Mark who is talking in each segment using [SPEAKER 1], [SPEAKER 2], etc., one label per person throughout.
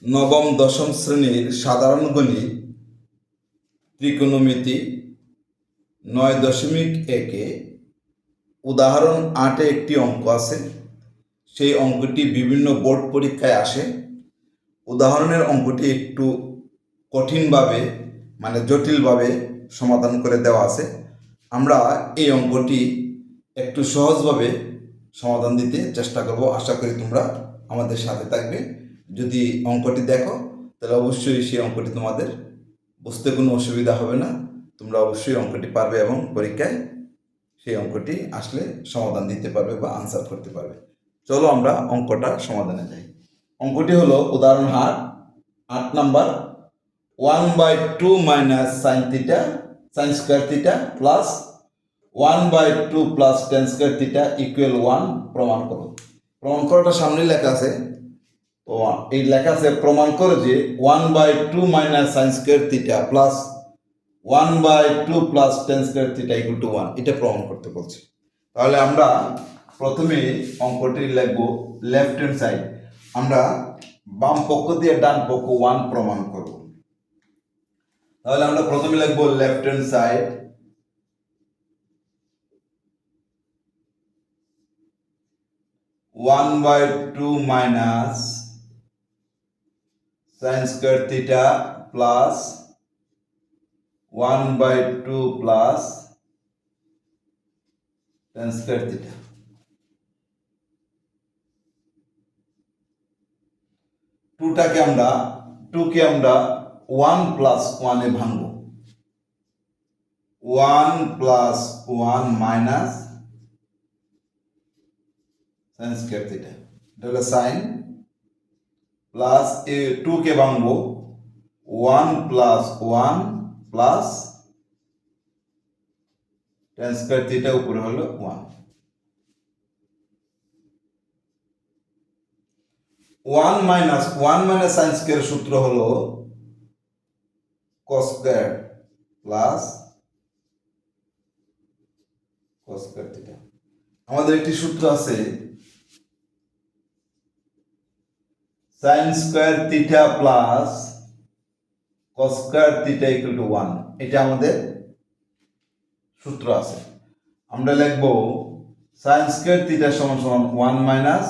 [SPEAKER 1] নবম দশম শ্রেণীর সাধারণ গণিত ত্রিকোণমিতি 9.1-এ উদাহরণ 8-এ একটি অঙ্ক আছে। সেই অঙ্কটি বিভিন্ন বোর্ড পরীক্ষায় আসে। উদাহরণের অঙ্কটি একটু কঠিনভাবে জটিলভাবে সমাধান করে দেওয়া আছে। আমরা এই অঙ্কটি একটু সহজভাবে সমাধান দিতে চেষ্টা করব। আশা করি তোমরা আমাদের সাথে থাকবে। যদি অঙ্কটি দেখো তাহলে অবশ্যই সেই অঙ্কটি তোমাদের বুঝতে কোনো অসুবিধা হবে না। তোমরা অবশ্যই অঙ্কটি পারবে এবং পরীক্ষায় সেই অঙ্কটি আসলে সমাধান দিতে পারবে বা আনসার করতে পারবে। চলো আমরা অঙ্কটা সমাধানে যাই। অঙ্কটি হলো উদাহরণ 8 number 1/2 minus sine theta sine square theta plus 1/2 plus tan square theta equal 1 প্রমাণ করো। প্রমাণ করাটা সামনে লেখা আছে। তো এই লেখা আছে প্রমাণ করো যে 1/2 minus sine square theta plus 1/2 plus tan square theta equal to 1, এটা প্রমাণ করতে বলছে। তাহলে আমরা প্রথমে অঙ্কটি লিখব লেফট হ্যান্ড সাইড। আমরা বাম পক্ষ দিয়ে ডান পক্ষ 1 প্রমাণ করব। তাহলে আমরা প্রথমে লিখব left hand side 1/2 minus sine square theta plus 1/2 plus tan square theta. 2কে আমরা 1 প্লাস 1 এ ভাঙব। 1 plus 1 minus sine square theta, এটা হলো সাইন, প্লাস 2কে ভাঙব 1 plus 1 plus tan square theta, উপরে হলো 1। 1 মাইনাস সাইন স্কয়ার সূত্র হলো cos square plus cos square theta. আমাদের একটি সূত্র আছে sign square theta plus cos square theta equal to 1, এটা আমাদের সূত্র আছে। আমরা লিখব সাইন স্কয়ার থিটা সমান সমান 1 minus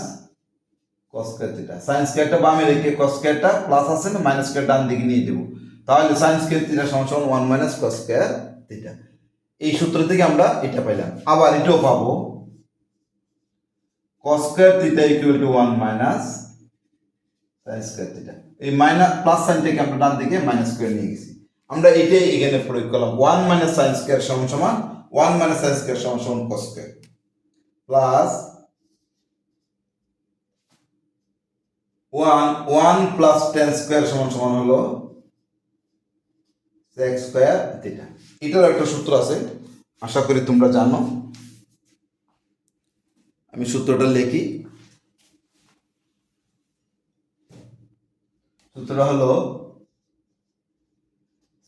[SPEAKER 1] cos square theta. Sine স্কয়ারটা বামে রেখে cos স্কয়ারটা প্লাস আছে না, মাইনাস স্কয়ার ডান দিকে নিয়ে দেব। তাহলে সাইন স্কয়ার থিটা সমান সমান 1 মাইনাস cos স্কয়ার থিটা। এই সূত্র থেকে আমরা এটা পাইলাম। আবার এটাও পাবো cos square theta equal to 1 minus sine square theta. এই মাইনাস প্লাস সাইনটাকে আমরা ডান দিকে মাইনাস করে নিয়ে গেছি। আমরা এটাই এখানে প্রয়োগ করলাম। 1 মাইনাস সাইন স্কয়ার সমান সমান 1 মাইনাস সাইন স্কয়ার সমান সমান cos square plus 1 plus tan square সমান সমান হলো sec স্কয়ার থিটা। এটার একটা সূত্র আছে, আশা করি তোমরা জানো। আমি সূত্রটা লিখি। সূত্রটা হলো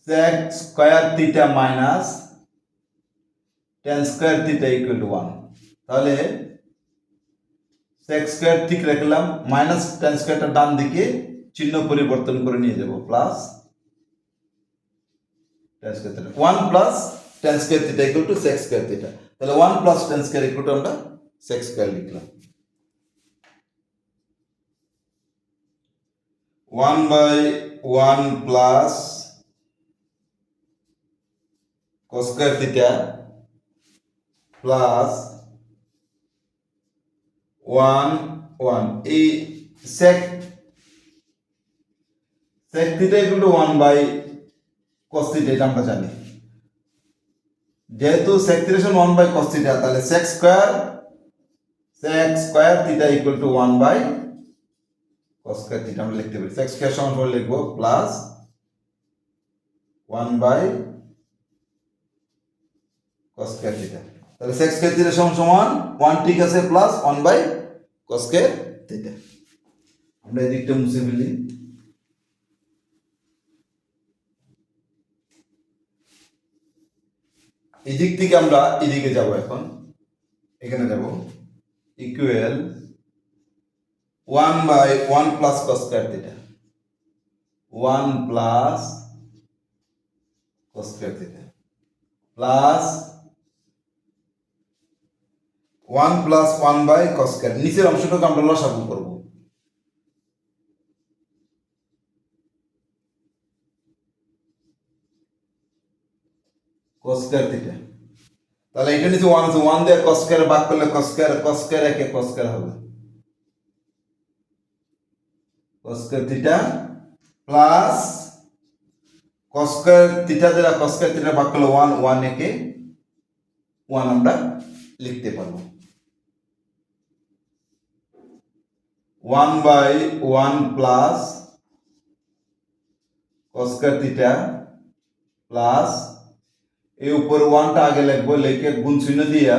[SPEAKER 1] sec square theta minus tan square theta equal to 1। তাহলে sec স্কয়ার ঠিক রাখলাম, মাইনাস tan স্কয়ারটা ডান দিকে চিহ্ন পরিবর্তন করে নিয়ে যাব, plus tan square theta 1 plus tan square theta equal to sec square theta. তাহলে 1 plus tan square equal to আমরা sec স্কয়ার লিখলাম। 1/1 plus cos square theta plus 1 এই sec theta equal to 1/cos theta, এটা আমরা জানি। যেহেতু sec theta সমান 1/cos theta, তাহলে sec square theta equal to 1/cos square theta আমরা লিখতে পারি। sec স্কয়ার সমান সমান লিখব প্লাস 1/cos স্কয়ার থিটা। তাহলে sec স্কয়ার থিটা সমান সমান 1, ঠিক আছে, প্লাস 1/cos স্কয়ার থিটা। আমরা এই দিকটা মুছে ফেলি। এই দিক থেকে আমরা এদিকে যাব, এখন এখানে যাব, equal 1/1 plus cos square theta. 1 plus cos square theta plus 1 plus 1 by cos square. নিচের অংশটাকে আমরা লসাগু করব। cos স্কয়ার থিটা, তাহলে এটা নিচে 1 আছে, 1 দিয়ে cos স্কয়ার ভাগ করলে cos স্কয়ার একে cos স্কয়ার হবে, cos square theta plus cos square theta দ্বারা cos স্কয়ার থিটা ভাগ করলে 1, 1 একে 1 আমরা লিখতে পারবো। 1 by 1 plus cos square theta plus এই উপর 1টা আগে লিখবো, লিখে গুণ চিহ্ন দিয়া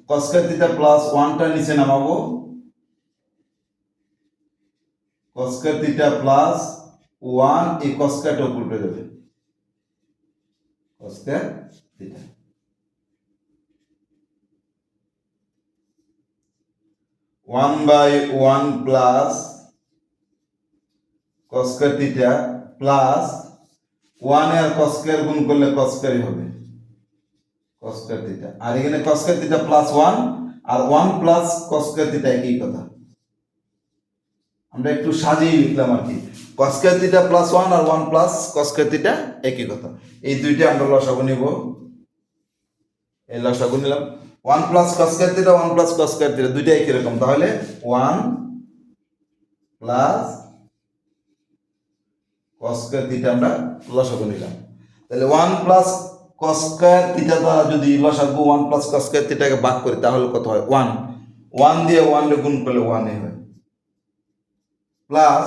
[SPEAKER 1] cos স্কয়ার থিটা প্লাস 1টা নিচে নামাবো, cos স্কয়ার থিটা প্লাস 1 এই cos স্কয়ারটা উপর উঠে যাবে, cos square theta. 1 by 1 plus cos square theta plus 1 আর cos স্কয়ার গুণ করলে cos স্কয়ারই হবে, cos স্কয়ার থিটা। আর এখানে cos স্কয়ার থিটা প্লাস 1 আর 1 প্লাস cos স্কয়ার থিটা একই কথা, আমরা একটু সাজিয়ে লিখলাম আর কি। cos স্কয়ার থিটা প্লাস 1 আর 1 প্লাস cos স্কয়ার থিটা একই কথা। এই দুইটা আমরা লসাগু নিব, এই লসাগু নিলাম। 1 plus cos square theta 1 plus cos square theta দুইটা একই রকম, তাহলে 1 প্লাস cos স্কয়ার থিটা আমরা লসাগু নিলাম। তাহলে 1 প্লাস cos স্কয়ার থিটা দ্বারা যদি লসাগু 1 প্লাস cos স্কয়ার থিটাকে ভাগ করি তাহলে কত হয়? 1, 1 দিয়ে 1 রে গুণ করলে 1 এ হয়, plus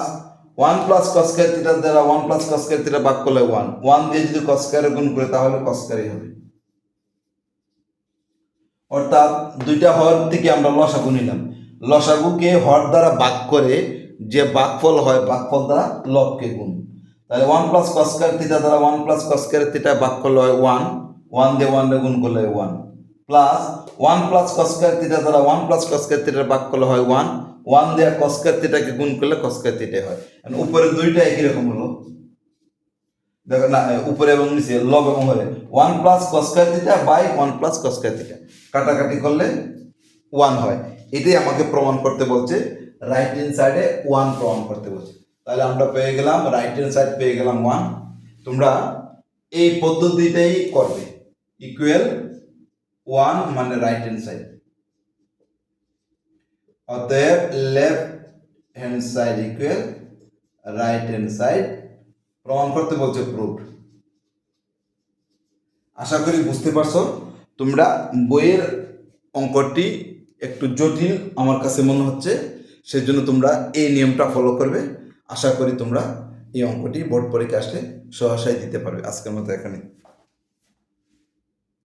[SPEAKER 1] 1 plus cos square theta দ্বারা 1 প্লাস cos স্কয়ার থিটা ভাগ করলে 1, 1 দিয়ে যদি cos স্কয়ারে গুণ করে তাহলে cos স্কয়ারই হবে। অর্থাৎ দুইটা হর থেকে আমরা লসাগু নিলাম, লসাগুকে হর দ্বারা ভাগ করে যে ভাগফল হয় ভাগফল দ্বারা লবকে গুণ। তাহলে 1 প্লাস cos স্কয়ার থিটা দ্বারা 1 প্লাস cos স্কয়ার থিটা ভাগ করলে হয় 1, 1 দিয়ে 1 রে গুণ করলে 1, plus 1 plus cos square theta দ্বারা 1 প্লাস cos স্কয়ার থিটা ভাগ করলে হয় 1, 1 দিয়ে cos স্কয়ার থিটাকে গুণ করলে cos স্কয়ার থিটা হয়। উপরে দুইটা একই রকম হলো, দেখো না, উপরে এবং নিচে লব এবং হরে 1 plus cos square theta by 1 plus cos square theta কাটাকাটি করলে 1 হয়। এটাই আমাকে প্রমাণ করতে বলছে, রাইট হ্যান্ড সাইডে 1 প্রমাণ করতে বলছে। তাহলে আমরা পেয়ে গেলাম রাইট হ্যান্ড সাইড পেয়ে গেলাম 1। তোমরা এই পদ্ধতিটাই করবে, ইকুয়াল 1 মানে রাইট হ্যান্ড সাইড, অতএব left hand side equal right hand side প্রমাণ করতে বলছে, প্রুফ। আশা করি বুঝতে পারছো। তোমরা বইয়ের অঙ্কটি একটু জটিল আমার কাছে মনে হচ্ছে, সেজন্য তোমরা এই নিয়মটা ফলো করবে। আশা করি তোমরা এই অঙ্কটি বোর্ড পরীক্ষা আসলে সহসায় দিতে পারবে। আজকের মতো এখানে।